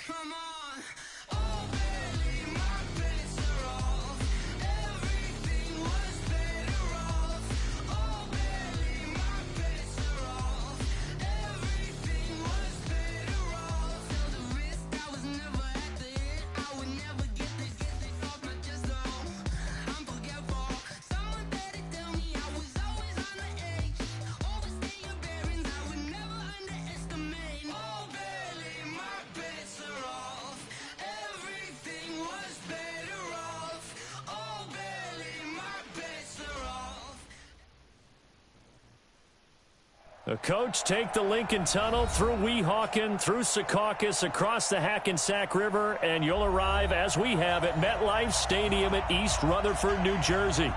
Come on. Oh, barely, my bets are off. Everything was better off. Oh, barely, my bets are off. Everything was better off. Held a risk, I was never at the end. I would never get this off my chest, though. I'm forgetful. Someone better tell me I was always on the edge. Overstay your bearings, I would never underestimate. Oh, barely, my bets are off. Everything was better off. Oh, barely, my bets are off. The coach take the Lincoln Tunnel through Weehawken, through Secaucus, across the Hackensack River, and you'll arrive, as we have, at MetLife Stadium at East Rutherford, New Jersey.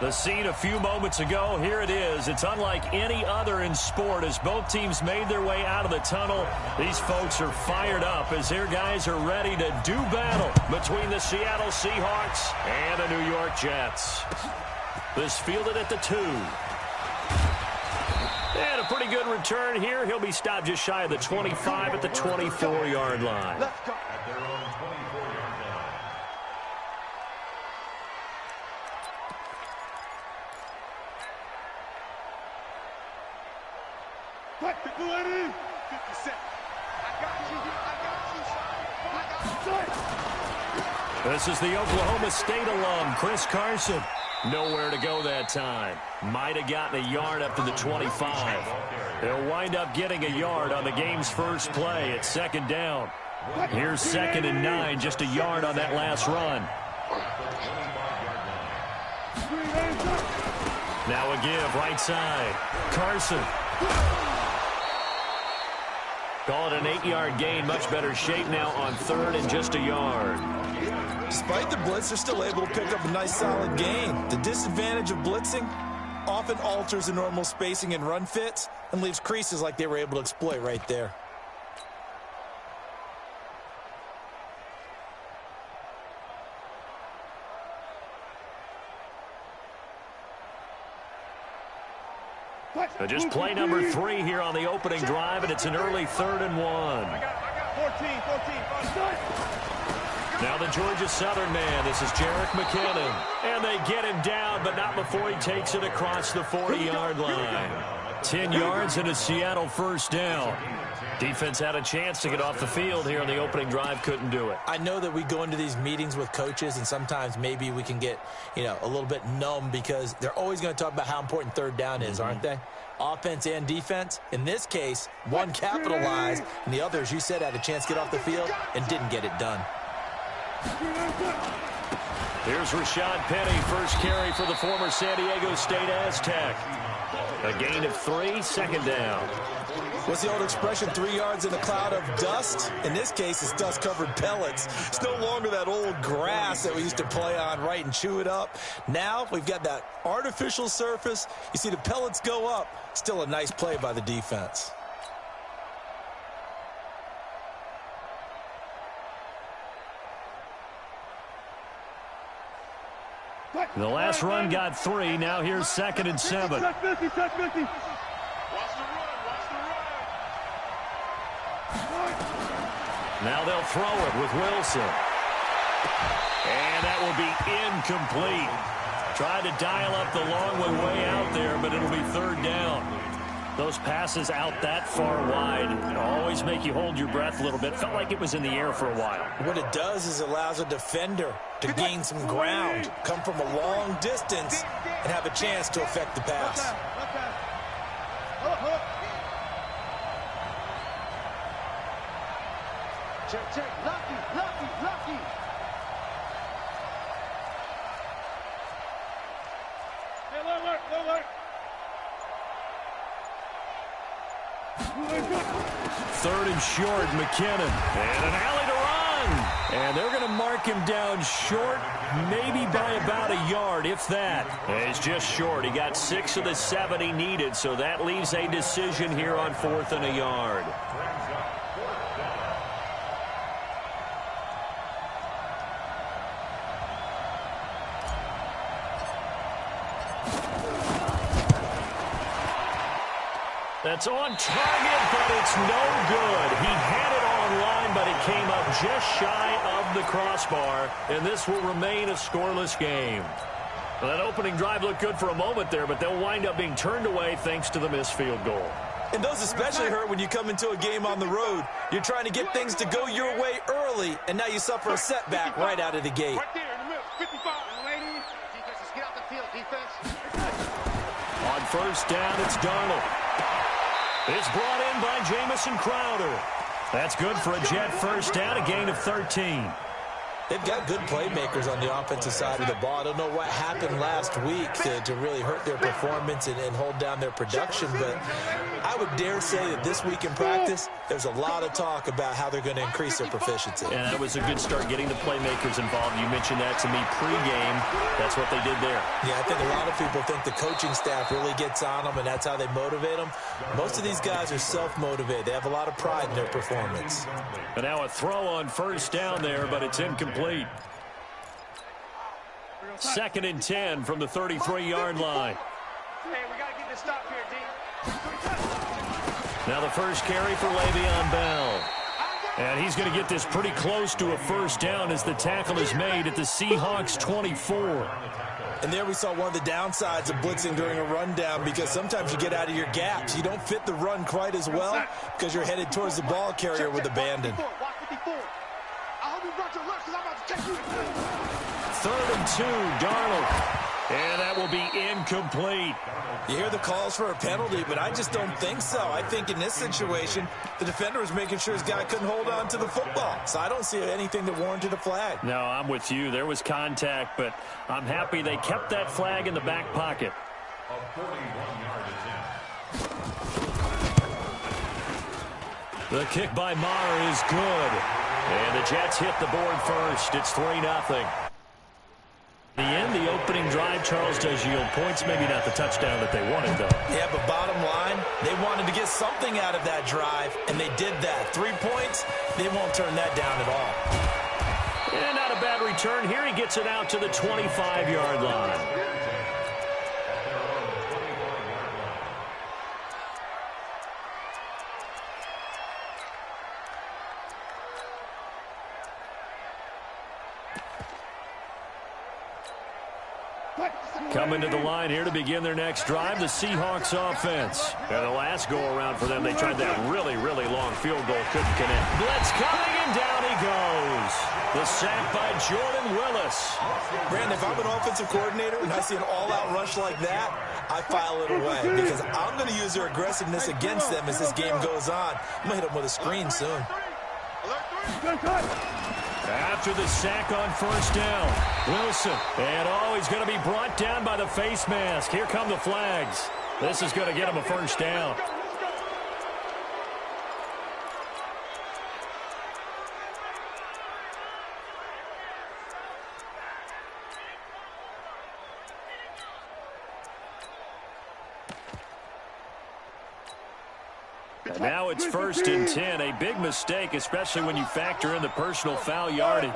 The scene a few moments ago, here it is. It's unlike any other in sport as both teams made their way out of the tunnel. These folks are fired up as their guys are ready to do battle between the Seattle Seahawks and the New York Jets. This fielded at the 2. And a pretty good return here. He'll be stopped just shy of the 25 at the 24-yard line. Let's go. At their own 24-yard line. What? 50 cents. I got you. This is the Oklahoma State alum, Chris Carson. Nowhere to go that time. Might have gotten a yard up to the 25. They'll wind up getting a yard on the game's first play at second down. Here's 2nd and 9, just a yard on that last run. Now a give, right side. Carson. Call it an 8-yard gain. Much better shape now on 3rd and just a yard. Despite the blitz, they're still able to pick up a nice solid gain. The disadvantage of blitzing often alters the normal spacing and run fits and leaves creases like they were able to exploit right there. So just play number 3 here on the opening drive, and it's an early 3rd and 1. I got 14. Now the Georgia Southern man. This is Jerick McKinnon. And they get him down, but not before he takes it across the 40-yard line. 10 yards and a Seattle first down. Defense had a chance to get off the field here on the opening drive, couldn't do it. I know that we go into these meetings with coaches, and sometimes maybe we can get, a little bit numb because they're always going to talk about how important 3rd down is, aren't they? Offense and defense. In this case, one capitalized, and the other, as you said, had a chance to get off the field and didn't get it done. Here's Rashad Penny, first carry for the former San Diego State Aztec. A gain of 3, second down. What's the old expression, 3 yards in a cloud of dust? In this case, it's dust-covered pellets. It's no longer that old grass that we used to play on, right, and chew it up. Now we've got that artificial surface. You see the pellets go up. Still a nice play by the defense. The last run got 3. Now here's 2nd and 7. Touch 50. Watch the run. Now they'll throw it with Wilson. And that will be incomplete. Tried to dial up the long way out there, but it'll be 3rd down. Those passes out that far wide always make you hold your breath a little bit. Felt like it was in the air for a while. What it does is it allows a defender to gain some ground, come from a long distance, and have a chance to affect the pass. Check. Lucky. Hey, little work. 3rd and short, McKinnon. And an alley to run. And they're going to mark him down short, maybe by about a yard, if that. And he's just short. He got 6 of the 7 he needed, so that leaves a decision here on 4th and a yard. That's on target, but it's no good. He had it online, but it came up just shy of the crossbar, and this will remain a scoreless game. Well, that opening drive looked good for a moment there, but they'll wind up being turned away thanks to the missed field goal. And those especially hurt when you come into a game on the road. You're trying to get things to go your way early, and now you suffer a setback right out of the gate. Right there in the middle. 55, ladies. Defenses, get out the field, defense. On first down, it's Darnold. It's brought in by Jamison Crowder. That's good for a Jet first down, a gain of 13. They've got good playmakers on the offensive side of the ball. I don't know what happened last week to really hurt their performance and hold down their production, but I would dare say that this week in practice, there's a lot of talk about how they're going to increase their proficiency. And that was a good start getting the playmakers involved. You mentioned that to me pregame. That's what they did there. Yeah, I think a lot of people think the coaching staff really gets on them, and that's how they motivate them. Most of these guys are self-motivated. They have a lot of pride in their performance. And now a throw on first down there, but it's incomplete. 2nd and 10 from the 33-yard line. Hey, we got to get this stop here, D. Now the first carry for Le'Veon Bell. And he's going to get this pretty close to a first down as the tackle is made at the Seahawks 24. And there we saw one of the downsides of blitzing during a rundown, because sometimes you get out of your gaps. You don't fit the run quite as well because you're headed towards the ball carrier with abandon. Watch 54. I hope you brought your lunch because I'm about to take you. 3rd and 2, Darnold. And that will be incomplete. You hear the calls for a penalty, but I just don't think so. I think in this situation, the defender was making sure his guy couldn't hold on to the football. So I don't see anything that warranted a flag. No, I'm with you. There was contact, but I'm happy they kept that flag in the back pocket. A 41-yard attempt. The kick by Maher is good. And the Jets hit the board first. It's 3-0. The end, the opening drive, Charles, does yield points. Maybe not the touchdown that they wanted, though. Yeah, but bottom line, they wanted to get something out of that drive, and they did that. 3 points, they won't turn that down at all. And not a bad return. Here he gets it out to the 25-yard line. Coming to the line here to begin their next drive, the Seahawks offense. And the last go-around for them, they tried that really, really long field goal, couldn't connect. Blitz coming, and down he goes. The sack by Jordan Willis. Brandon, if I'm an offensive coordinator and I see an all-out rush like that, I file it away, because I'm going to use their aggressiveness against them as this game goes on. I'm going to hit them with a screen soon. After the sack on first down, Wilson. And he's going to be brought down by the face mask. Here come the flags. This is going to get him a first down. And now it's 1st and 10. A big mistake, especially when you factor in the personal foul yardage.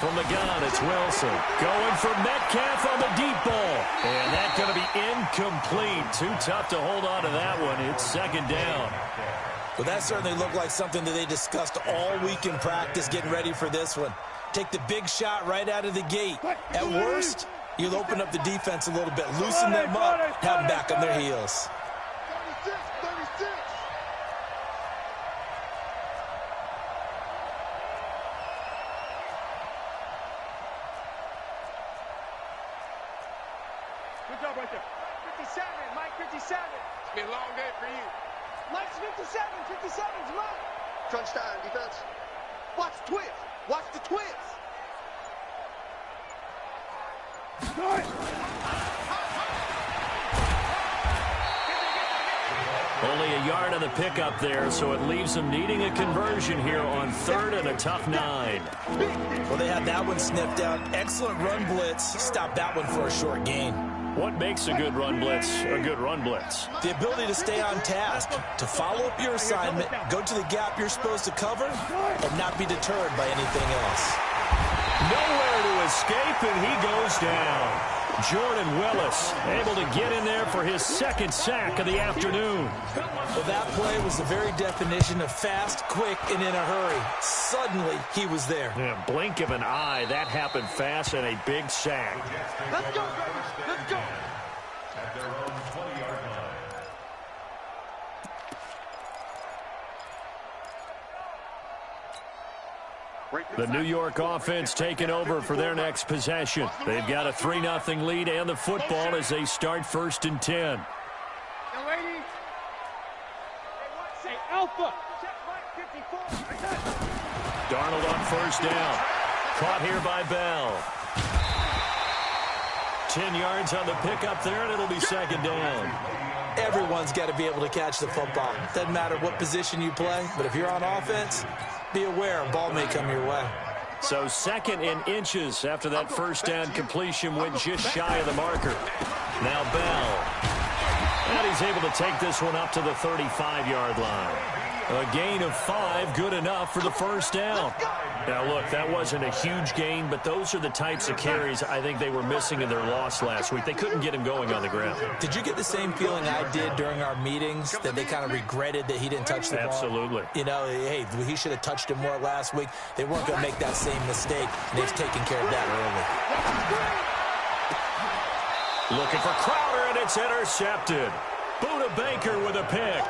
From the gun, it's Wilson. Going for Metcalf on the deep ball. And that's going to be incomplete. Too tough to hold on to that one. It's 2nd down. Well, that certainly looked like something that they discussed all week in practice getting ready for this one. Take the big shot right out of the gate. At worst, you'll open up the defense a little bit, loosen them up, have them back on their heels. 36, 36. Good job right there. 57, Mike, 57. It's been a long day for you. Mike's 57, 57's Mike. Crunch time, defense. Watch the twist. Watch the twist. Only a yard on the pickup there, so it leaves them needing a conversion here on 3rd and a tough 9. Well, they had that one sniffed out. Excellent run blitz. Stop that one for a short gain. What makes a good run blitz a good run blitz? The ability to stay on task, to follow up your assignment, go to the gap you're supposed to cover, and not be deterred by anything else. Nowhere to escape, and he goes down. Jordan Willis able to get in there for his second sack of the afternoon. Well, that play was the very definition of fast, quick, and in a hurry. Suddenly, he was there. Yeah, blink of an eye, that happened fast, and a big sack. Let's go, baby. Let's go. At their own 20-yard line. The New York offense taking over for their next possession. They've got a 3-0 lead and the football as they start 1st and 10. Young lady. Say alpha. Check Mike 54. Darnold on 1st down. Caught here by Bell. 10 yards on the pickup there, and it'll be 2nd down. Everyone's got to be able to catch the football. Doesn't matter what position you play, but if you're on offense, be aware a ball may come your way. So 2nd and inches after that 1st down completion went just shy of the marker. Now Bell. And he's able to take this one up to the 35-yard line. A gain of 5, good enough for the 1st down. Now, look, that wasn't a huge gain, but those are the types of carries I think they were missing in their loss last week. They couldn't get him going on the ground. Did you get the same feeling I did during our meetings, that they kind of regretted that he didn't touch the ball? Absolutely. You know, hey, he should have touched it more last week. They weren't going to make that same mistake, and they've taken care of that early. Looking for Crowder, and it's intercepted. Buda Baker with a pick.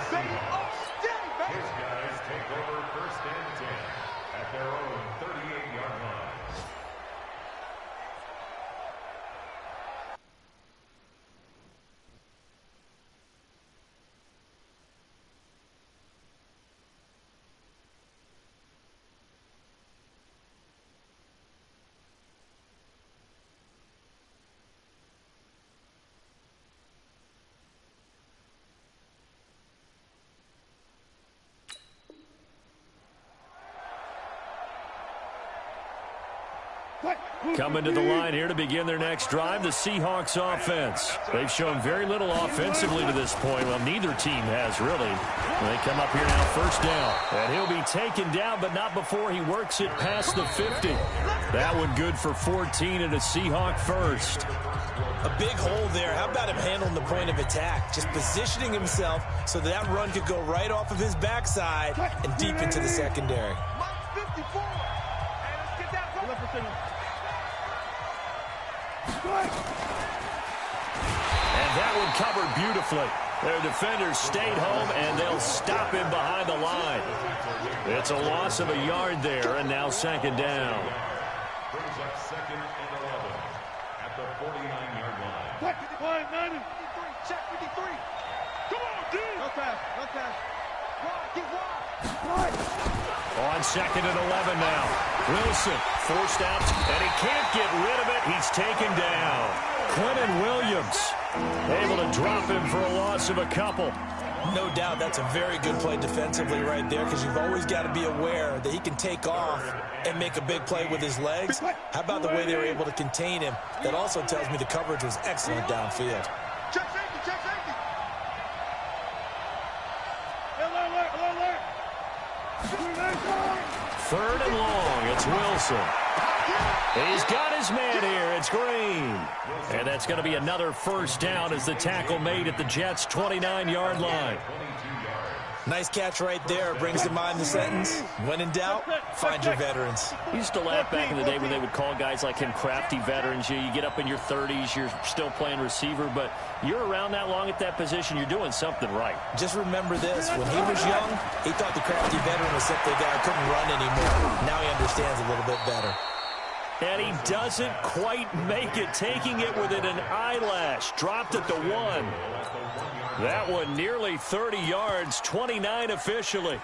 His guys take over 1st and 10 at their own 38-yard line. Coming to the line here to begin their next drive, the Seahawks offense. They've shown very little offensively to this point. Well, neither team has, really. They come up here now, 1st down. And he'll be taken down, but not before he works it past the 50. That one good for 14 and a Seahawk 1st. A big hole there. How about him handling the point of attack? Just positioning himself so that run could go right off of his backside and deep into the secondary. Mike 54. Hey, let's get that. And that one covered beautifully. Their defenders stayed home, and they'll stop him behind the line. It's a loss of a yard there, and now 2nd down. Brings up 2nd and 11 at the 49-yard line. Check 53. Come on, dude. No pass. No pass. Wide. Get wide. On 2nd and 11 now. Wilson forced out, and he can't get rid of it. He's taken down. Quentin Williams able to drop him for a loss of a couple. No doubt that's a very good play defensively right there, because you've always got to be aware that he can take off and make a big play with his legs. How about the way they were able to contain him? That also tells me the coverage was excellent downfield. Check safety. Check safety. Alert. 3rd and long. It's Wilson. He's got his man here. It's Green. And that's going to be another 1st down as the tackle made at the Jets' 29-yard line. Nice catch right there. Brings to mind the sentence, when in doubt, find your veterans. We used to laugh back in the day when they would call guys like him crafty veterans. You get up in your 30s, you're still playing receiver, but you're around that long at that position, you're doing something right. Just remember this. When he was young, he thought the crafty veteran was simply a guy who couldn't run anymore. Now he understands a little bit better. And he doesn't quite make it, taking it within an eyelash. Dropped at the 1. That one nearly 30 yards, 29 officially.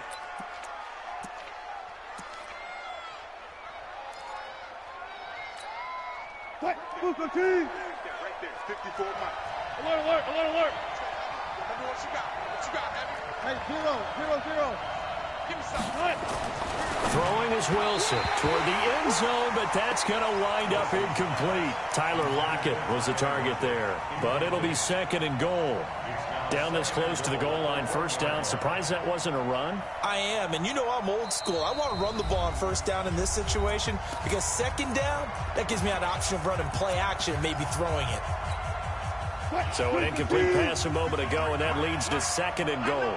Right there, 54 Mike. Alert. What you got, Heavy? Hey, 0. Throwing is Wilson toward the end zone, but that's going to wind up incomplete. Tyler Lockett was the target there, but it'll be second and goal. Down this close to the goal line, first down. Surprised that wasn't a run? I am, and you know I'm old school. I want to run the ball on first down in this situation because second down, that gives me an option of running play action and maybe throwing it. So an incomplete pass a moment ago, and that leads to second and goal.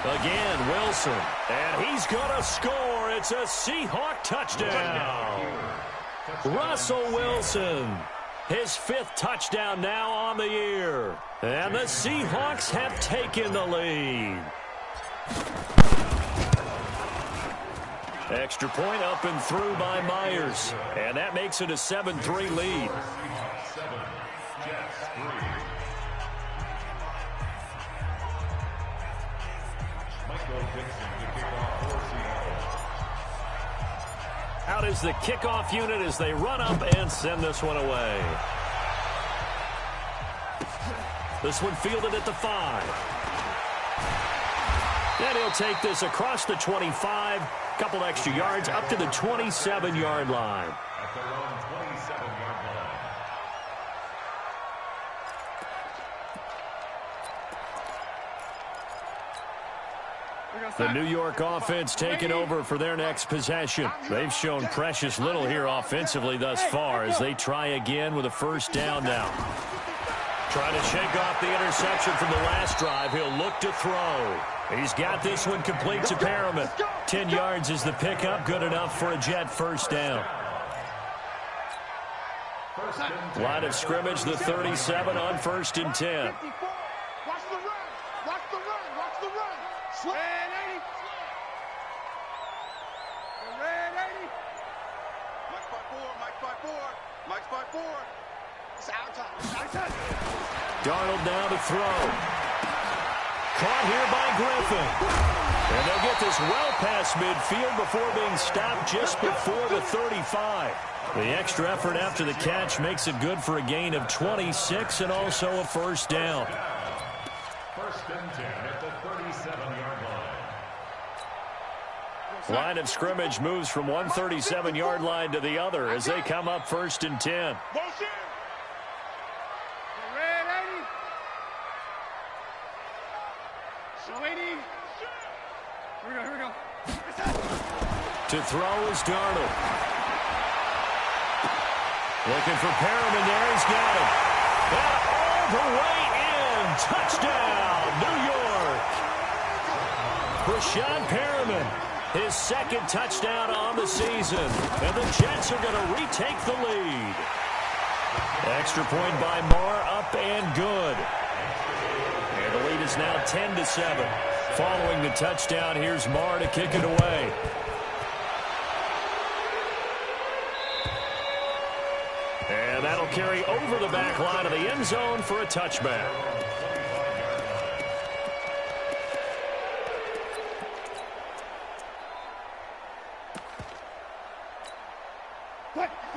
Again, Wilson, and he's going to score. It's a Seahawk touchdown. Russell Wilson, his 5th touchdown now on the year. And the Seahawks have taken the lead. Extra point up and through by Myers. And that makes it a 7-3 lead. Out is the kickoff unit as they run up and send this one away. This one fielded at the 5. Then he'll take this across the 25. Couple extra yards up to the 27-yard line. At their own 27-yard line. The New York offense taking over for their next possession. They've shown precious little here offensively thus far as they try again with a first down now. Trying to shake off the interception from the last drive. He'll look to throw. He's got this one complete to Perriman. 10 yards is the pickup. Good enough for a Jet first down. Line of scrimmage, the 37 on 1st and 10. Watch the run. Watch the run. Watch the run. Red 80. Red 80. Mike's by 4. Mike's by 4. Mike's by 4. It's our time. It's our time. Darnold now to throw. Caught here by Griffin. And they'll get this well past midfield before being stopped just before the 35. The extra effort after the catch makes it good for a gain of 26 and also a first down. First and 10 at the 37-yard line. Line of scrimmage moves from one 37-yard line to the other as they come up 1st and 10. Motion. Red 80. Show 80. Here we go. Here we go. To throw is Darnold. Looking for Perriman there. He's got him. And all the way in. Touchdown, New York. Brashad Perriman, his 2nd touchdown on the season. And the Jets are going to retake the lead. Extra point by Marr, up and good. And the lead is now 10-7. Following the touchdown, here's Marr to kick it away. And that'll carry over the back line of the end zone for a touchback.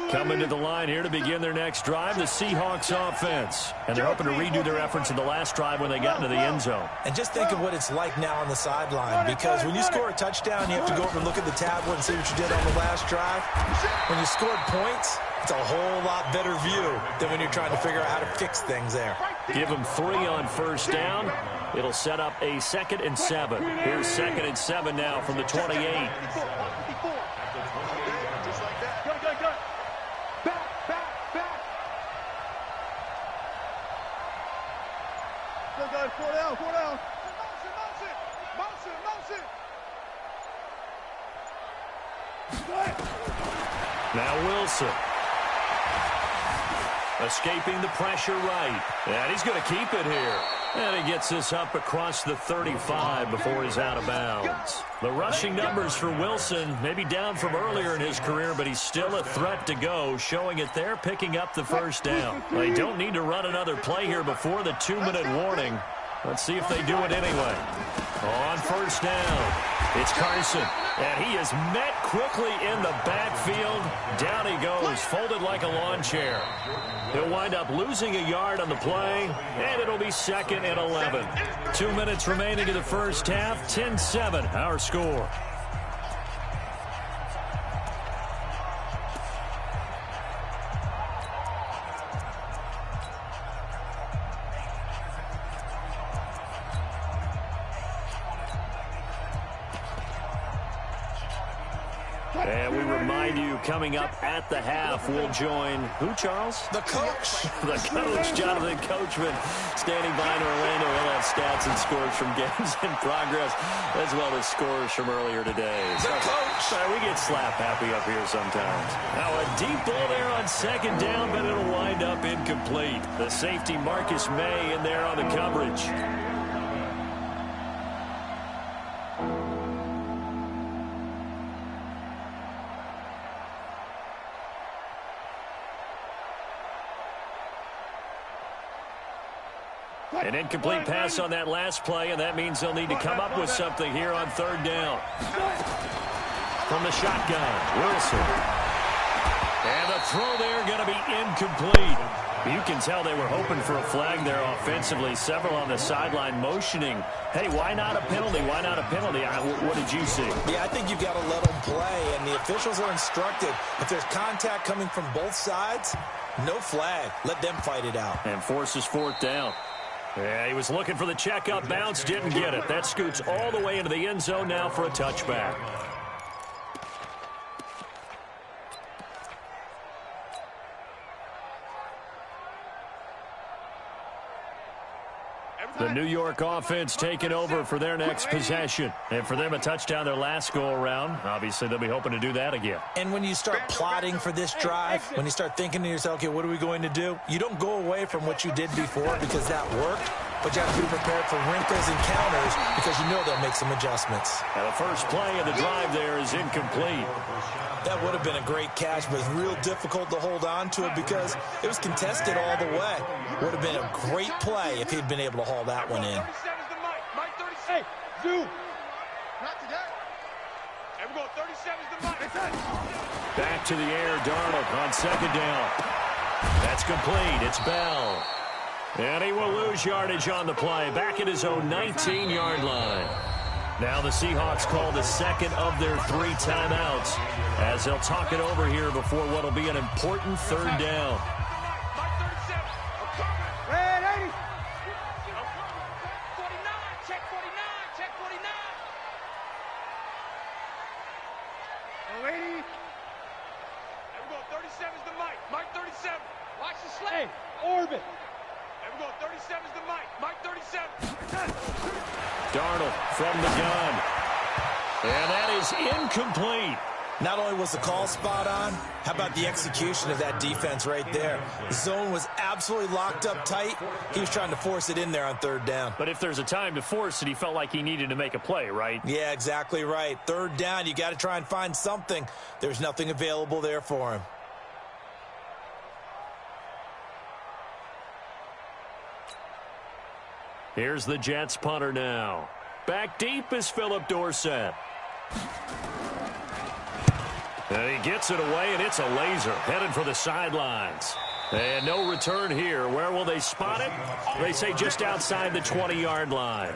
Coming to the line here to begin their next drive, the Seahawks offense. And they're hoping to redo their efforts in the last drive when they got into the end zone. And just think of what it's like now on the sideline, because when you score a touchdown, you have to go over and look at the tablet and see what you did on the last drive. When you scored points, it's a whole lot better view than when you're trying to figure out how to fix things there. Give them 3 on first down. It'll set up a 2nd and 7. Here's 2nd and 7 now from the 28. Four down. Motion. Now Wilson. Escaping the pressure right. And he's going to keep it here. And he gets this up across the 35 before he's out of bounds. The rushing numbers for Wilson may be down from earlier in his career, but he's still a threat to go, showing it there, picking up the first down. They don't need to run another play here before the 2-minute warning. Let's see if they do it anyway. On first down, it's Carson. And he is met quickly in the backfield. Down he goes, folded like a lawn chair. He'll wind up losing a yard on the play, and it'll be 2nd and 11. 2 minutes remaining in the first half, 10-7 our score. And we remind you, coming up at the half, we'll join who, Charles? The coach. The coach, Jonathan Coachman, standing by in Orlando. He'll have stats and scores from games in progress, as well as scores from earlier today. The coach. We get slap happy up here sometimes. Now a deep ball there on 2nd down, but it'll wind up incomplete. The safety Marcus May in there on the coverage. An incomplete pass on that last play, and that means they'll need to come up with something here on 3rd down. From the shotgun, Wilson. And the throw there going to be incomplete. You can tell they were hoping for a flag there offensively. Several on the sideline motioning, hey, why not a penalty? Why not a penalty? What did you see? Yeah, I think you've got to let them play, and the officials are instructed. If there's contact coming from both sides, no flag. Let them fight it out. And forces 4th down. Yeah, he was looking for the checkup bounce, didn't get it. That scoots all the way into the end zone now for a touchback. The New York offense taking over for their next possession. And for them, a touchdown their last go-around. Obviously, they'll be hoping to do that again. And when you start plotting for this drive, when you start thinking to yourself, okay, what are we going to do? You don't go away from what you did before because that worked, but you have to be prepared for wrinkles and counters because you know they'll make some adjustments. Now, the first play of the drive there is incomplete. That would have been a great catch, but it's real difficult to hold on to it because it was contested all the way. Would have been a great play if he'd been able to haul that one in. Hey, Zoo. Not today. And we're going 37's the Mike. Back to the air, Darnold on 2nd down. That's complete. It's Bell. And he will lose yardage on the play. Back at his own 19-yard line. Now the Seahawks call the 2nd of their 3 timeouts as they'll talk it over here before what will be an important 3rd down. Red 80. Check 49. Oh, 80. And we're going 37's the Mike. Mike 37. Watch the slip. Hey, orbit. And we're going 37's the Mike 37. Darnold from the gun. And that is incomplete. Not only was the call spot on, how about the execution of that defense right there? The zone was absolutely locked up tight. He was trying to force it in there on 3rd down. But if there's a time to force it, he felt like he needed to make a play, right? Yeah, exactly right. 3rd down, you got to try and find something. There's nothing available there for him. Here's the Jets punter now. Back deep is Philip Dorsett. And he gets it away, and it's a laser headed for the sidelines. And no return here. Where will they spot it? They say just outside the 20-yard line.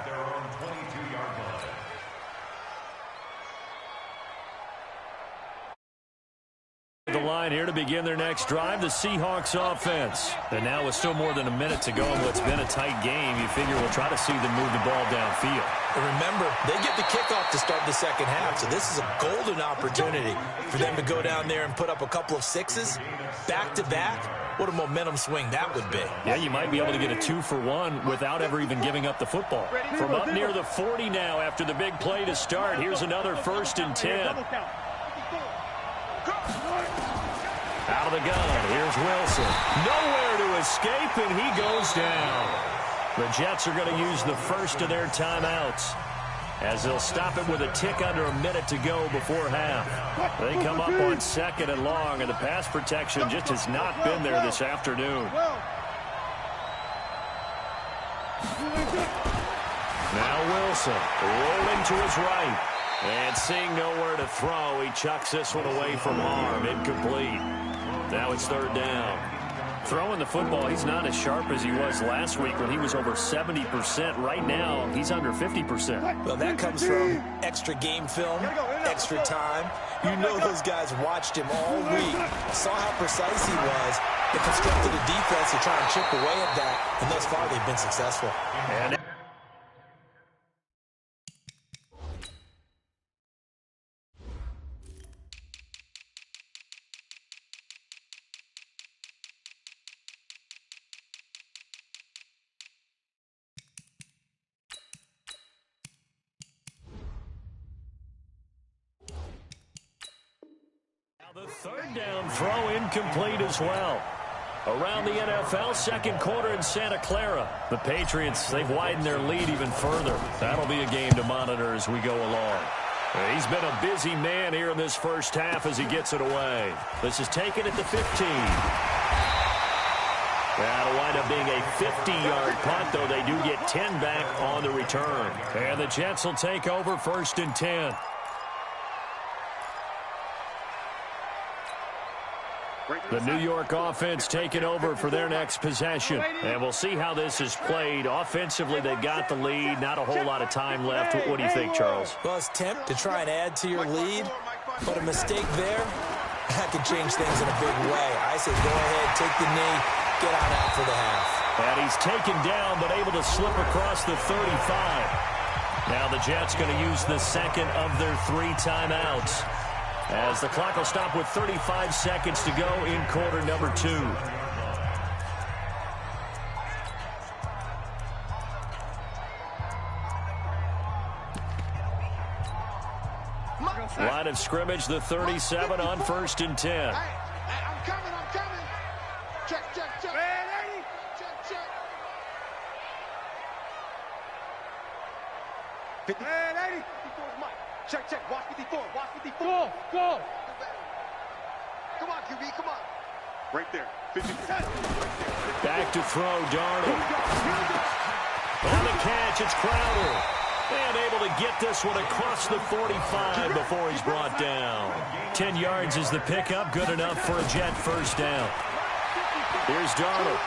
The line here to begin their next drive, the Seahawks offense. And now with still more than a minute to go in what's been a tight game, you figure we'll try to see them move the ball downfield. And remember, they get the kickoff to start the 2nd half, so this is a golden opportunity for them to go down there and put up a couple of 6s back-to-back. What a momentum swing that would be. Yeah, you might be able to get a 2-for-1 without ever even giving up the football. From up near the 40 now after the big play to start, here's another 1st and 10. Out of the gun, here's Wilson. Nowhere to escape, and he goes down. The Jets are going to use the first of their timeouts as they'll stop it with a tick under a minute to go before half. They come up on 2nd and long, and the pass protection just has not been there this afternoon. Now Wilson rolling to his right. And seeing nowhere to throw, he chucks this one away from harm. Incomplete. Now it's third down. Throwing the football, he's not as sharp as he was last week when he was over 70%. Right now, he's under 50%. Well, that comes from extra game film, extra time. You know those guys watched him all week, saw how precise he was, and constructed a defense to try and chip away at that. And thus far, they've been successful. And the third down throw incomplete as well. Around the NFL, second quarter in Santa Clara. The Patriots, they've widened their lead even further. That'll be a game to monitor as we go along. He's been a busy man here in this first half as he gets it away. This is taken at the 15. That'll wind up being a 50-yard punt, though they do get 10 back on the return. And the Jets will take over first and 10. The New York offense taking over for their next possession. And we'll see how this is played. Offensively, they got the lead. Not a whole lot of time left. What do you think, Charles? Well, it's tempting to try and add to your lead, but a mistake there, that could change things in a big way. I say go ahead, take the knee, get on out for the half. And he's taken down, but able to slip across the 35. Now the Jets going to use the second of their 3 timeouts, as the clock will stop with 35 seconds to go in quarter number 2. Line of scrimmage, the 37 on first and 10. Hey, I'm coming. Check. Check. 50. 80. 54 is Mike. Check. Watch 54. Go. Come on, QB, come on. Right there. 50. Back to throw, Darnold. On the catch, it's Crowder. And able to get this one across the 45 before he's brought down. 10 yards is the pickup, good enough for a Jet first down. Here's Darnold.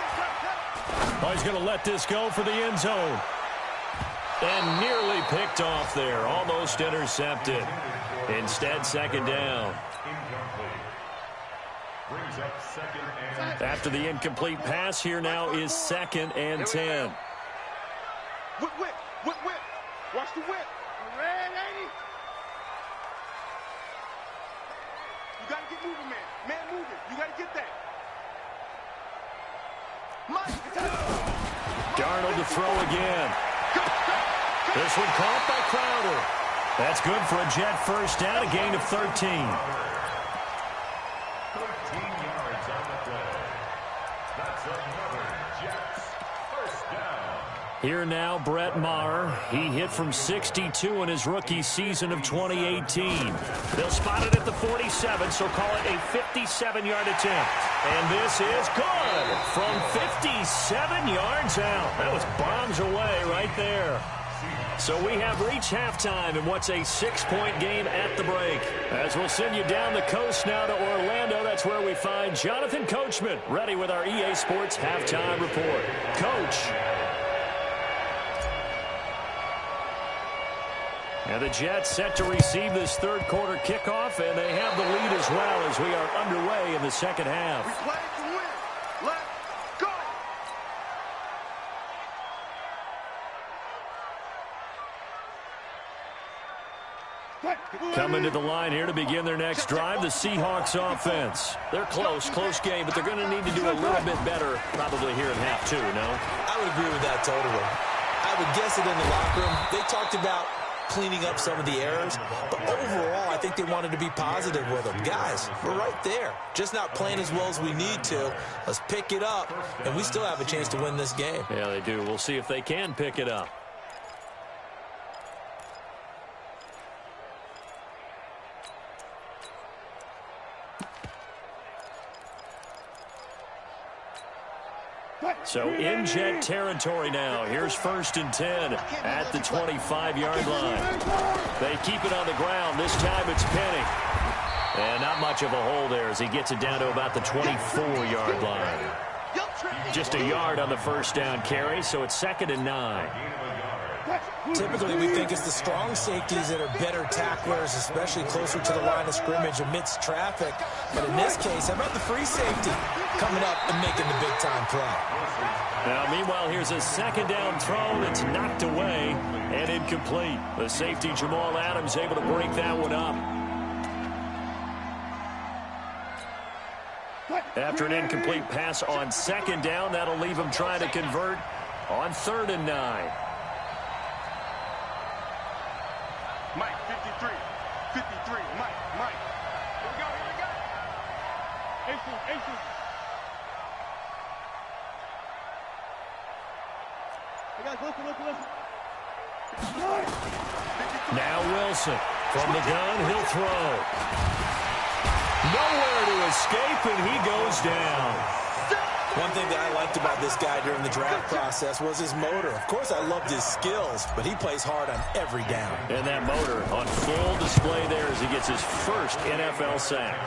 Oh, he's going to let this go for the end zone. And nearly picked off there, almost intercepted. Instead, second down. After the incomplete pass, here now is second and 10. Whip. Watch the whip. Red 80. You got to get moving, man. Man moving. You got to get that. Darnold to throw again. This one caught by Crowder. That's good for a Jet first down, a gain of 13. 13 yards on the play. That's another Jets first down. Here now, Brett Maher. He hit from 62 in his rookie season of 2018. They'll spot it at the 47, so call it a 57-yard attempt. And this is good from 57 yards out. That was bombs away right there. So we have reached halftime in what's a 6-point game at the break. As we'll send you down the coast now to Orlando, that's where we find Jonathan Coachman, ready with our EA Sports Halftime Report. Coach. And the Jets set to receive this third quarter kickoff, and they have the lead as well as we are underway in the second half. We play to win. Let's go. Coming to the line here to begin their next drive, the Seahawks offense. They're close game, but they're going to need to do a little bit better probably here in half 2, no? I would agree with that totally. I would guess it in the locker room. They talked about cleaning up some of the errors, but overall, I think they wanted to be positive with them. Guys, we're right there. Just not playing as well as we need to. Let's pick it up, and we still have a chance to win this game. Yeah, they do. We'll see if they can pick it up. So in Jet territory now. Here's 1st and 10 at the 25-yard line. They keep it on the ground. This time it's Penny. And not much of a hole there as he gets it down to about the 24-yard line. Just a yard on the first down carry, so it's 2nd and 9. Typically, we think it's the strong safeties that are better tacklers, especially closer to the line of scrimmage amidst traffic. But in this case, how about the free safety coming up and making the big-time play? Now, meanwhile, here's a 2nd down throw that's knocked away and incomplete. The safety, Jamal Adams, able to break that one up. After an incomplete pass on 2nd down, that'll leave him trying to convert on 3rd and 9. Mike, 53. 53. Mike. Here we go. AC. Hey, guys, listen. Now Wilson. From the gun, he'll throw. Nowhere to escape, and he goes down. One thing that I liked about this guy during the draft process was his motor. Of course, I loved his skills, but he plays hard on every down. And that motor on full display there as he gets his first NFL sack.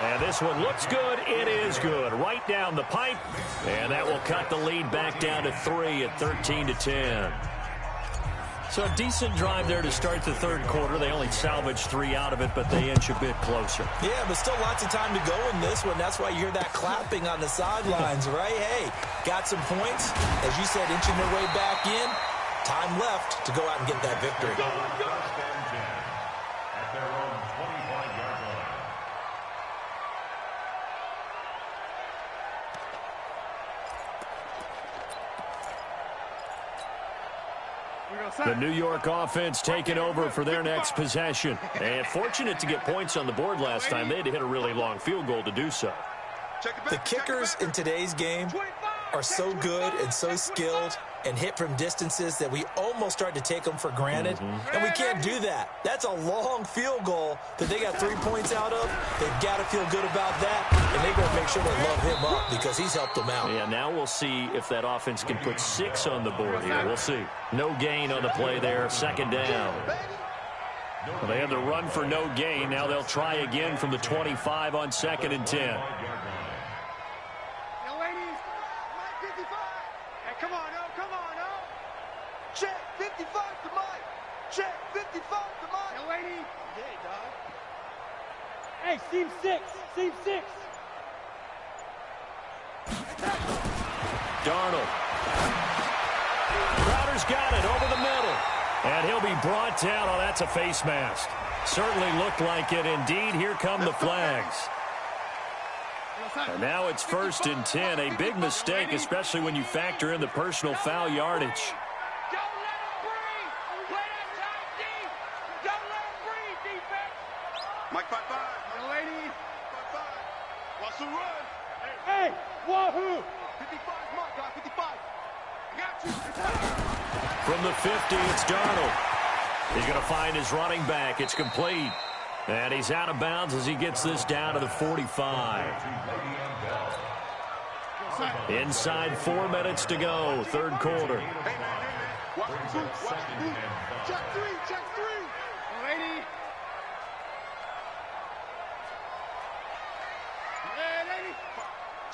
And this one looks good. It is good. Right down the pipe. And that will cut the lead back down to 3 at 13-10. So a decent drive there to start the 3rd quarter. They only salvaged 3 out of it, but they inch a bit closer. Yeah, but still lots of time to go in this one. That's why you hear that clapping on the sidelines, right? Hey, got some points. As you said, inching their way back in. Time left to go out and get that victory. At their own 25-yard line. The New York offense taking over for their next possession. And fortunate to get points on the board last time. They had to hit a really long field goal to do so. The kickers in today's game are so good and so skilled and hit from distances that we almost start to take them for granted. And we can't do that. That's a long field goal that they got 3 points out of. They've got to feel good about that, and they're going to make sure they love him up because he's helped them out. Yeah, now we'll see if that offense can put 6 on the board here. We'll see. No gain on the play there, 2nd down. Well, they had to run for no gain. Now they'll try again from the 25 on 2nd and 10. Check 55 to Mike. Check 55 to Mike. Yo, lady. Yeah, dog. Hey, seam 6. Darnold. Crowder's got it over the middle. And he'll be brought down. Oh, that's a face mask. Certainly looked like it. Indeed, here come the flags. And now it's 1st and 10. A big mistake, especially when you factor in the personal foul yardage. Mike 5-5. Young lady. 5-5. Watch the run. Hey, wahoo! 55, Mike. 55. I got you. From the 50, it's Darnold. He's going to find his running back. It's complete. And he's out of bounds as he gets this down to the 45. Inside 4 minutes to go, 3rd quarter. Watch the boot. Check 3. Young lady.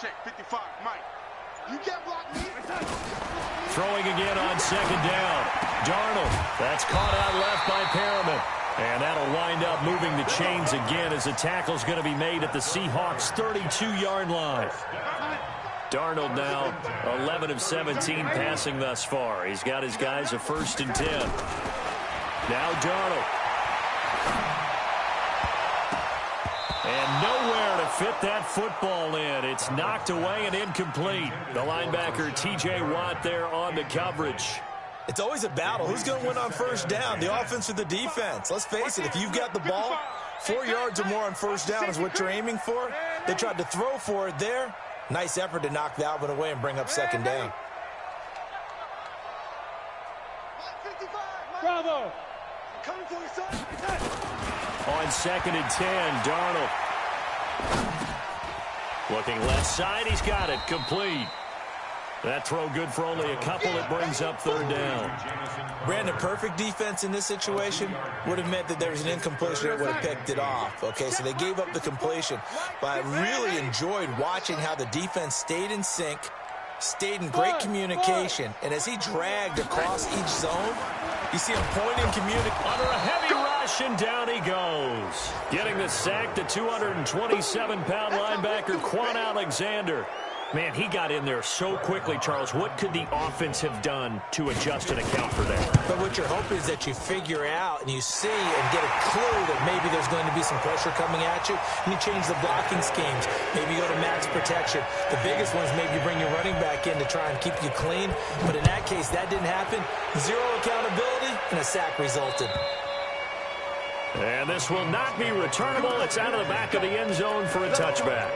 Check 55, Mike. You can't block me. Throwing again on 2nd down. Darnold. That's caught out left by Perriman. And that'll wind up moving the chains again as the tackle's going to be made at the Seahawks' 32-yard line. Darnold now 11 of 17 passing thus far. He's got his guys a 1st and 10. Now Darnold. And nowhere to fit that football in. It's knocked away and incomplete. The linebacker, T.J. Watt, there on the coverage. It's always a battle. Who's going to win on 1st down, the offense or the defense? Let's face it, if you've got the ball, 4 yards or more on 1st down is what you're aiming for. They tried to throw for it there. Nice effort to knock that one away and bring up 2nd down. Bravo! Coming for his son. On 2nd and 10, Darnold. Looking left side, he's got it, complete. That throw good for only a couple. It brings up third down. Brandon, perfect defense in this situation would have meant that there was an incompletion that would have picked it off. Okay, so they gave up the completion. But I really enjoyed watching how the defense stayed in sync, stayed in great communication, and as he dragged across each zone, you see him pointing, communicating. Under a heavy rush, and down he goes. Getting the sack, the 227-pound linebacker, Quan Alexander. Man, he got in there so quickly, Charles. What could the offense have done to adjust and account for that? But what you're hoping is that you figure out and you see and get a clue that maybe there's going to be some pressure coming at you, and you change the blocking schemes. Maybe you go to max protection. The biggest one is maybe you bring your running back in to try and keep you clean. But in that case, that didn't happen. Zero accountability, and a sack resulted. And this will not be returnable. It's out of the back of the end zone for a touchback.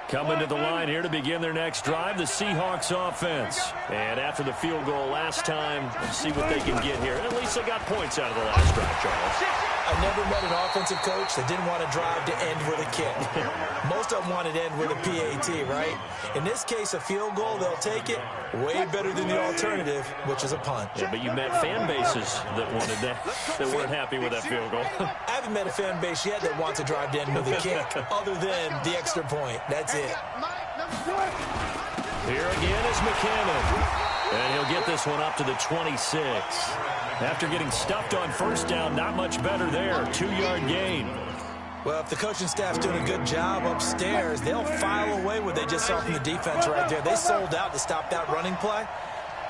Coming to the line here to begin their next drive, the Seahawks offense. And after the field goal last time, let's see what they can get here. At least they got points out of the last drive, Charles. I never met an offensive coach that didn't want to drive to end with a kick. Most of them wanted to end with a PAT, right? In this case, a field goal, they'll take it. Way better than the alternative, which is a punt. Yeah, but you met fan bases that wanted that weren't happy with that field goal. I haven't met a fan base yet that wants to drive to end with a kick, other than the extra point. That's it. Here again is McCammon. And he'll get this one up to the 26. After getting stuffed on first down, not much better there. 2-yard gain. Well, if the coaching staff's doing a good job upstairs, they'll file away what they just saw from the defense right there. They sold out to stop that running play.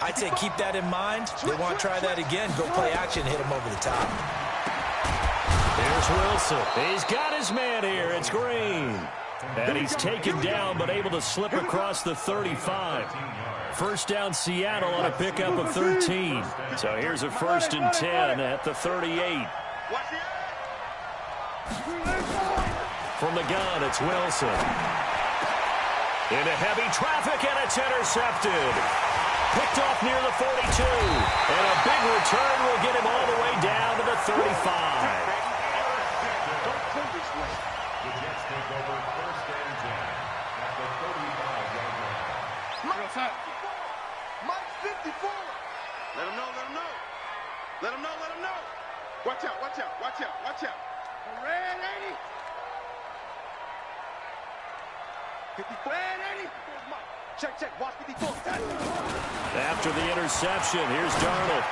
I'd say keep that in mind. They want to try that again. Go play action and hit them over the top. Here's Wilson. He's got his man here. It's Green. And he's taken down but able to slip across the 35. First down Seattle on a pickup of 13. So here's a 1st and 10 at the 38. From the gun, it's Wilson. Into heavy traffic, and it's intercepted. Picked off near the 42. And a big return will get him all the way down to the 35. Mike's 54. Let him know, let him know. Let him know, let him know. Watch out, watch out, watch out, watch out. Red 80. 54. Red 80. Here's Mike. Check, check, watch 54. After the interception, here's Darnold.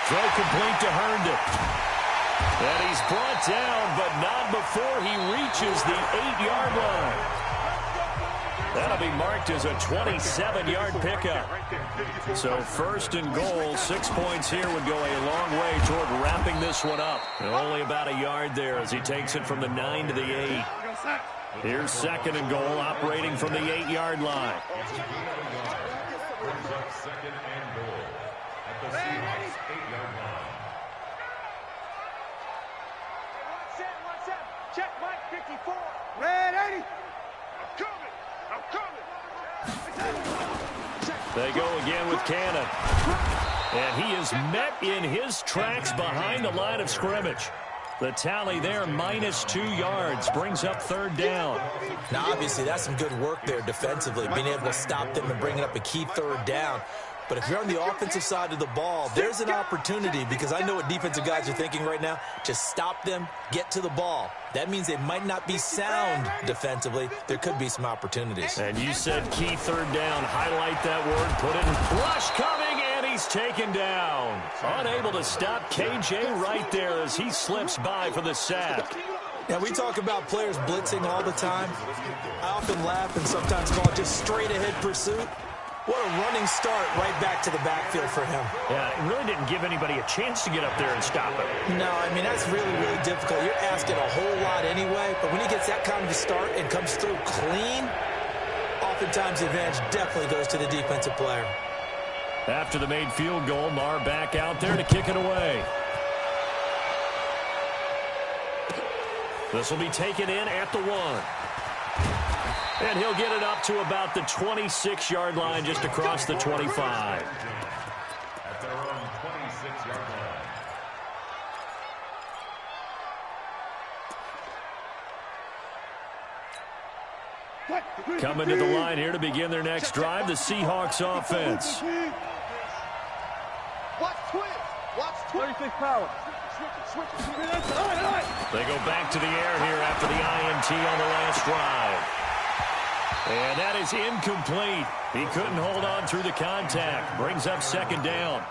Throw complete to Herndon. And he's brought down, but not before he reaches the 8-yard line. That'll be marked as a 27-yard pickup. So 1st and goal, 6 points here would go a long way toward wrapping this one up. And only about a yard there as he takes it from the 9 to the 8. Here's 2nd and goal, operating from the 8-yard line. Brings up 2nd and goal at the Seahawks 8-yard line. Watch out. Check Mike 54. Red 80. I'm coming. I'm coming. They go again with Cannon. And he is met in his tracks behind the line of scrimmage. The tally there, -2 yards, brings up 3rd down. Now, obviously, that's some good work there defensively, being able to stop them and bringing up a key 3rd down. But if you're on the offensive side of the ball, there's an opportunity, because I know what defensive guys are thinking right now. Just stop them, get to the ball. That means they might not be sound defensively. There could be some opportunities. And you said key 3rd down. Highlight that word. Put it in flush coming, and he's taken down. Unable to stop KJ right there as he slips by for the sack. Now, we talk about players blitzing all the time. I often laugh and sometimes call it just straight-ahead pursuit. What a running start right back to the backfield for him. Yeah, it really didn't give anybody a chance to get up there and stop it. No, I mean, that's really, really difficult. You're asking a whole lot anyway, but when he gets that kind of a start and comes through clean, oftentimes the advantage definitely goes to the defensive player. After the made field goal, Marr back out there to kick it away. This will be taken in at the 1. And he'll get it up to about the 26-yard line, just across the 25. At their own 26-yard line. Coming to the line here to begin their next drive, the Seahawks offense. Watch twist. Watch twist. 36 power. They go back to the air here after the INT on the last drive. And that is incomplete. He couldn't hold on through the contact. Brings up second down.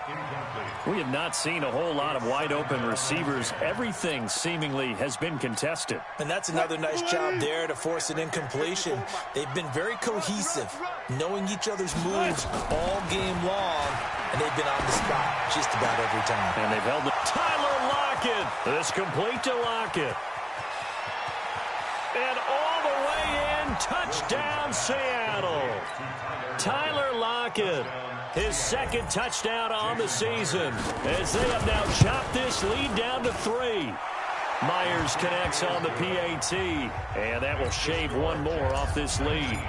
We have not seen a whole lot of wide-open receivers. Everything seemingly has been contested. And that's another nice job there to force an incompletion. They've been very cohesive, knowing each other's moves all game long, and they've been on the spot just about every time. And they've held the Tyler Lockett. This complete to Lockett. And all the way in, touchdown Seattle. Tyler Lockett, his second touchdown on the season, as they have now chopped this lead down to 3. Myers connects on the PAT, and that will shave one more off this lead.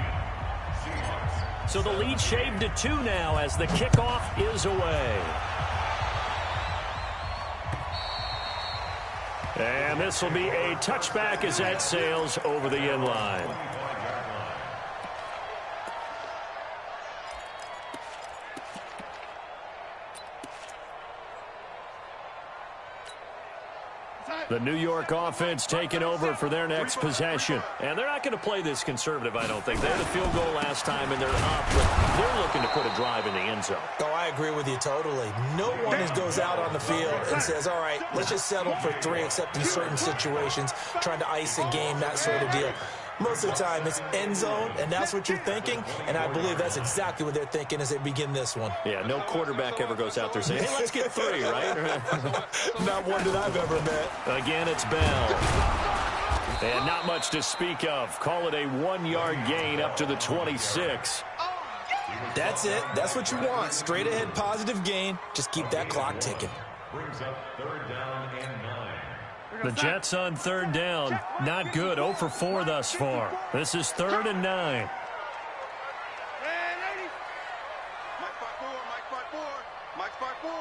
So the lead shaved to 2 now as the kickoff is away. And this will be a touchback as that sails over the end line. The New York offense taking over for their next possession. And they're not going to play this conservative, I don't think. They had a field goal last time, and they're up, but they're looking to put a drive in the end zone. Oh, I agree with you totally. No one goes out on the field and says, all right, let's just settle for 3, except in certain situations, trying to ice a game, that sort of deal. Most of the time, it's end zone, and that's what you're thinking, and I believe that's exactly what they're thinking as they begin this one. Yeah, no quarterback ever goes out there saying, hey, let's get 3, right? Not one that I've ever met. Again, it's Bell. And not much to speak of. Call it a 1-yard gain up to the 26. That's it. That's what you want. Straight ahead positive gain. Just keep that clock ticking. Brings up third down and 9. The Jets on third down. Not good. 0 for 4 thus far. This is 3rd and 9. Mike 5-4, Mike 5-4, Mike 5-4.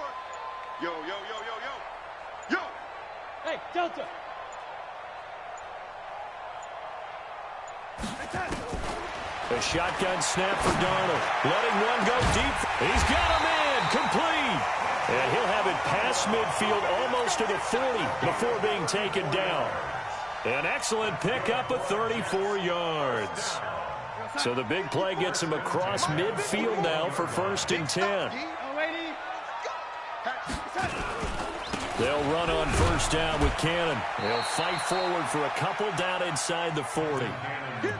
Yo, yo, yo, yo, yo. Yo! Hey, Delta. A shotgun snap for Darnold. Letting one go deep. He's got a man. Complete. And he'll have it past midfield almost to the 40 before being taken down. An excellent pickup of 34 yards. So the big play gets him across midfield now for 1st and 10. They'll run on 1st down with Cannon. They'll fight forward for a couple down inside the 40.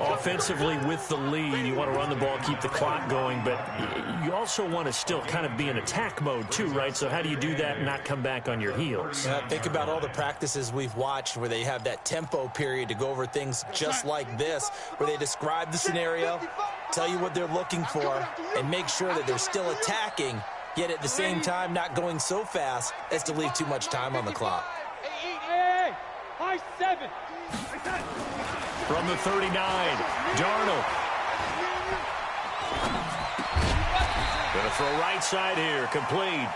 Offensively with the lead, you want to run the ball, keep the clock going, but you also want to still kind of be in attack mode too, right? So how do you do that and not come back on your heels? Think about all the practices we've watched where they have that tempo period to go over things just like this, where they describe the scenario, tell you what they're looking for, and make sure that they're still attacking, yet at the same time not going so fast as to leave too much time on the clock. Hey, high 7. From the 39, Darnold. Going to throw right side here, complete.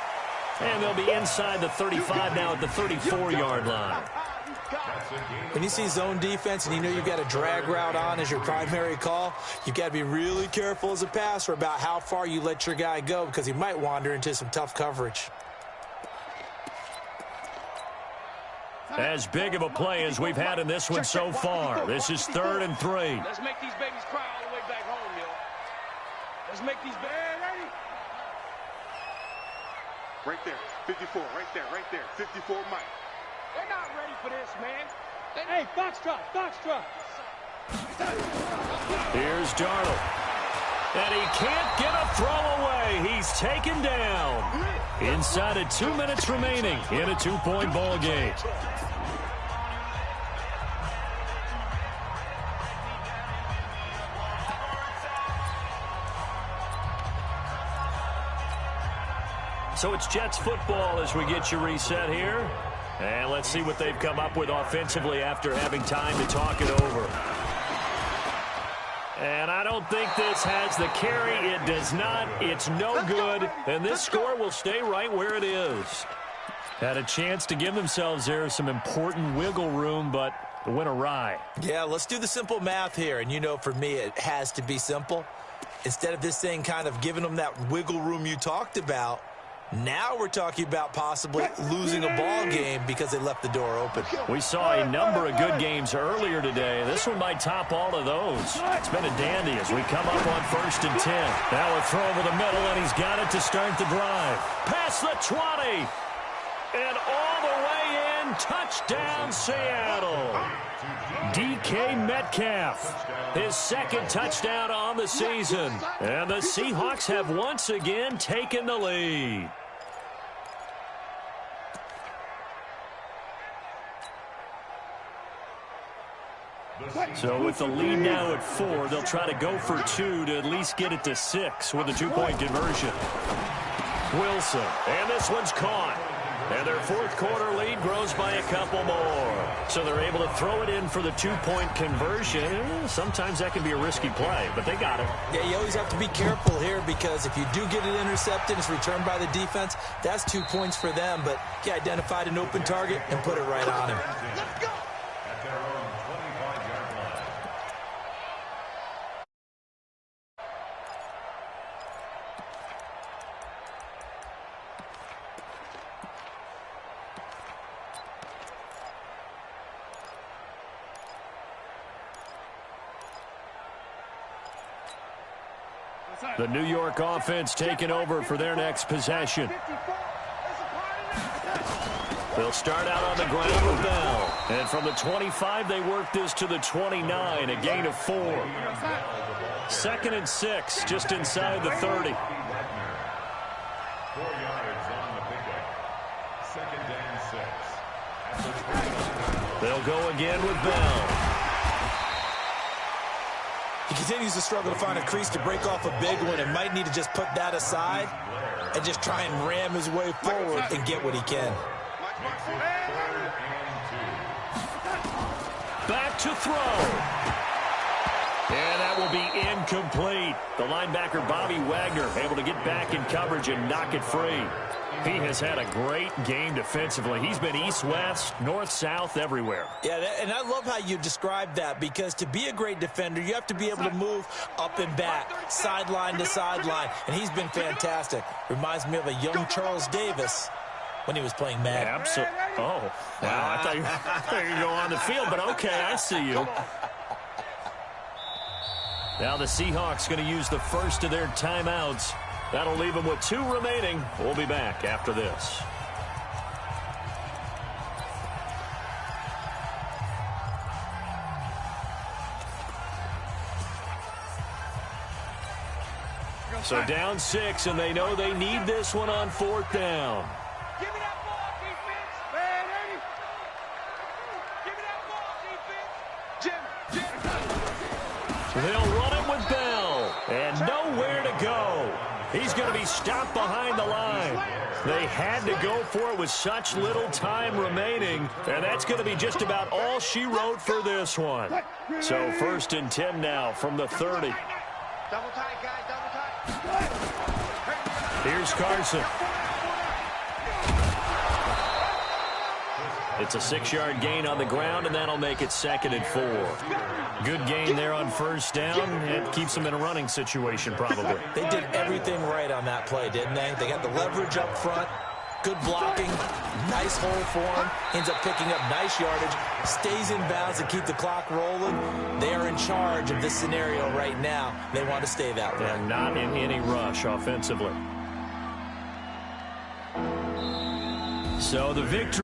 And they'll be inside the 35 now at the 34-yard line. When you see zone defense and you know you've got a drag route on as your primary call, you've got to be really careful as a passer about how far you let your guy go because he might wander into some tough coverage. As big of a play as we've had in this one so far. This is 3rd and 3. Let's make these babies cry all the way back home, yo. Let's make these babies ready. Right there, 54, right there, 54 Mike. They're not ready for this, man. Hey, Foxtrot, Foxtrot. Here's Darnold. And he can't get a throw away. He's taken down. Inside of 2 minutes remaining in a 2-point ball game. So it's Jets football as we get you reset here. And let's see what they've come up with offensively after having time to talk it over. And I don't think this has the carry. It does not. It's no good. And this score will stay right where it is. Had a chance to give themselves there some important wiggle room, but went awry. Yeah, let's do the simple math here. And you know, for me, it has to be simple. Instead of this thing kind of giving them that wiggle room you talked about, now we're talking about possibly losing a ball game because they left the door open. We saw a number of good games earlier today. This one might top all of those. It's been a dandy as we come up on 1st and 10. Now a throw over the middle, and he's got it to start the drive. Past the 20. And all the way in. Touchdown, Seattle. DK Metcalf, his second touchdown on the season. And the Seahawks have once again taken the lead. So with the lead now at 4, they'll try to go for 2 to at least get it to 6 with a 2-point conversion. Wilson, and this one's caught. And their fourth quarter lead grows by a couple more. So they're able to throw it in for the 2-point conversion. Sometimes that can be a risky play, but they got it. Yeah, you always have to be careful here because if you do get it intercepted, it's returned by the defense, that's 2 points for them. But he identified an open target and put it right on him. Let's go. At their own 25-yard line. The New York offense taking over for their next possession. They'll start out on the ground with Bell. And from the 25, they work this to the 29, a gain of 4. 2nd and 6, just inside the 30. 4 yards on the pickup. 2nd and 6. They'll go again with Bell. He continues to struggle to find a crease to break off a big one and might need to just put that aside and just try and ram his way forward and get what he can. Back to throw. And that will be incomplete. The linebacker, Bobby Wagner, able to get back in coverage and knock it free. He has had a great game defensively. He's been east-west, north-south, everywhere. Yeah, and I love how you described that because to be a great defender, you have to be able to move up and back, sideline to sideline, and he's been fantastic. Reminds me of a young Charles Davis when he was playing Madden. Absolutely. Oh, wow. I thought you were going to go on the field, but okay, I see you. Now the Seahawks going to use the first of their timeouts. That'll leave them with 2 remaining. We'll be back after this. So down 6, and they know they need this one on 4th down. Give me that ball, defense. Man, Eddie. Give me that ball, defense. Jim. They'll run it with Bell, and nowhere to go. He's going to be stopped behind the line. They had to go for it with such little time remaining, and that's going to be just about all she wrote for this one. So 1st and 10 now from the 30. Double tight, guys, double tight. Here's Carson. It's a 6-yard gain on the ground, and that'll make it 2nd and 4. Good gain there on 1st down. It keeps them in a running situation, probably. They did everything right on that play, didn't they? They got the leverage up front, good blocking, nice hole for him, ends up picking up nice yardage, stays in bounds to keep the clock rolling. They are in charge of this scenario right now. They want to stay that way. And not in any rush offensively. So the victory.